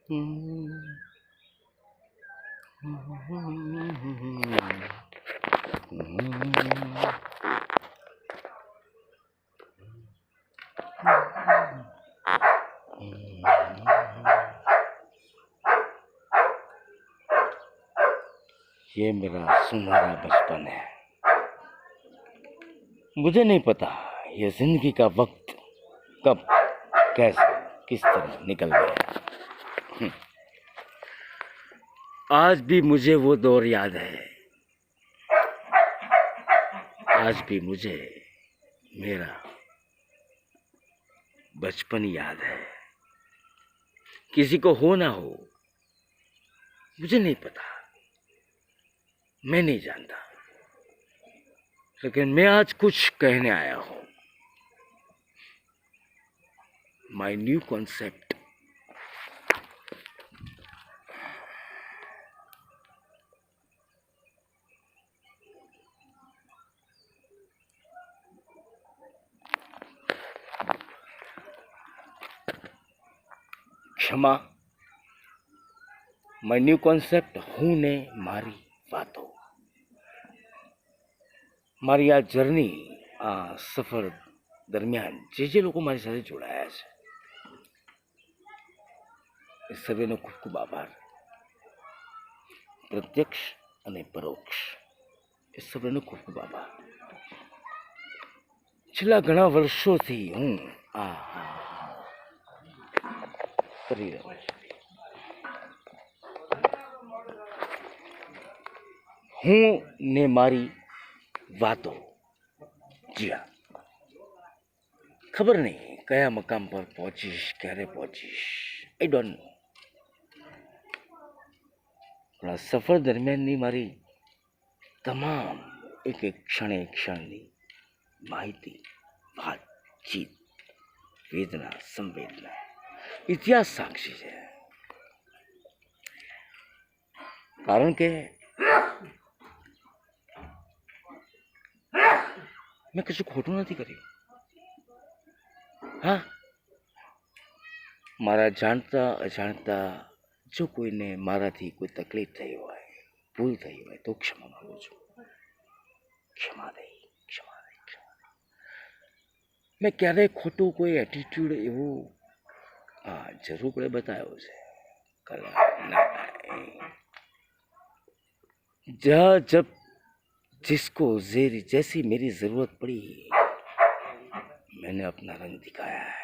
ये मेरा सुनहरा बचपन है। मुझे नहीं पता ये जिंदगी का वक्त कब कैसे किस तरह निकल गया। आज भी मुझे वो दौर याद है। आज भी मुझे मेरा बचपन याद है। किसी को हो ना हो मुझे नहीं पता, मैं नहीं जानता, लेकिन मैं आज कुछ कहने आया हूं। My new concept. क्षमा। માય ન્યૂ કોન્સેપ્ટ હું ને મારી વાતો. મારી આ જર્ની, આ સફર દરમિયાન જે લોકો મારી સાથે જોડાયા છે એ સર્વેનો ખૂબ ખૂબ આભાર. પ્રત્યક્ષ અને પરોક્ષ એ સર્વેનો ખૂબ ખૂબ આભાર. છેલ્લા ઘણા વર્ષોથી હું આ કરી રહ્યો છું. હું ને મારી વાતો. જી હા, ખબર નહીં કયા મકામ પર પહોંચીશ, ક્યારે પહોંચીશ, આઈ ડોન્ટ નો. પણ આ સફર દરમિયાનની મારી તમામ એક એક ક્ષણે ક્ષણની માહિતી, વાતચીત, વેદના, સંવેદના ઇતિહાસ સાક્ષી છે. કારણ કે મેં કશું ખોટું નથી કર્યું. હા, મારા જાણતા અજાણતા જો કોઈને મારાથી કોઈ તકલીફ થઈ હોય, ભૂલ થઈ હોય તો ક્ષમા માંગુ છું. ક્ષમા દઈ. મેં ક્યારેય ખોટું કોઈ એટીટ્યુડ એવું જરૂર પડે બતાવ્યો છે? जब जिसको जैसी मेरी जरूरत पड़ी मैंने अपना रंग दिखाया है.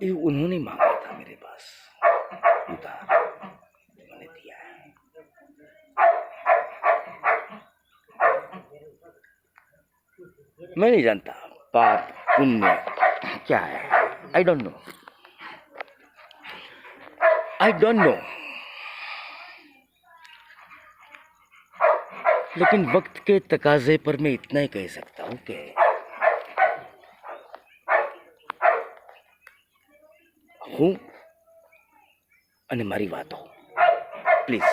ये उन्होंने मांगा था मेरे पास, उधार मैंने दिया है. मैं नहीं जानता पाप पुण्य क्या है. I don't know. लेकिन वक्त के तकाजे पर मैं इतना ही कह सकता हूँ कि હું અને મારી વાતો. પ્લીઝ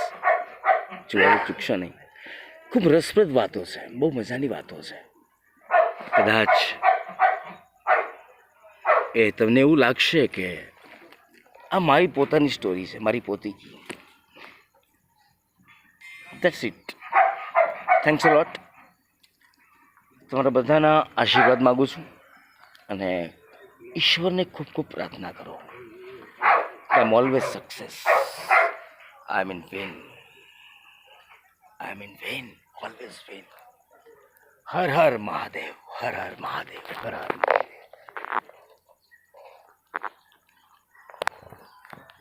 જોવાનું ચૂકશો નહીં. ખૂબ રસપ્રદ વાતો છે, બહુ મજાની વાતો છે. કદાચ એ તમને એવું લાગશે કે આ મારી પોતાની સ્ટોરી છે, મારી પોતીકી. That's it. Thanks a lot. તમારા બધાના આશીર્વાદ માગું છું અને ઈશ્વરને ખૂબ ખૂબ પ્રાર્થના કરો. I am always success. I am in win. Always win. Har Har Mahadev. Har Har Mahadev. Har Har Mahadev.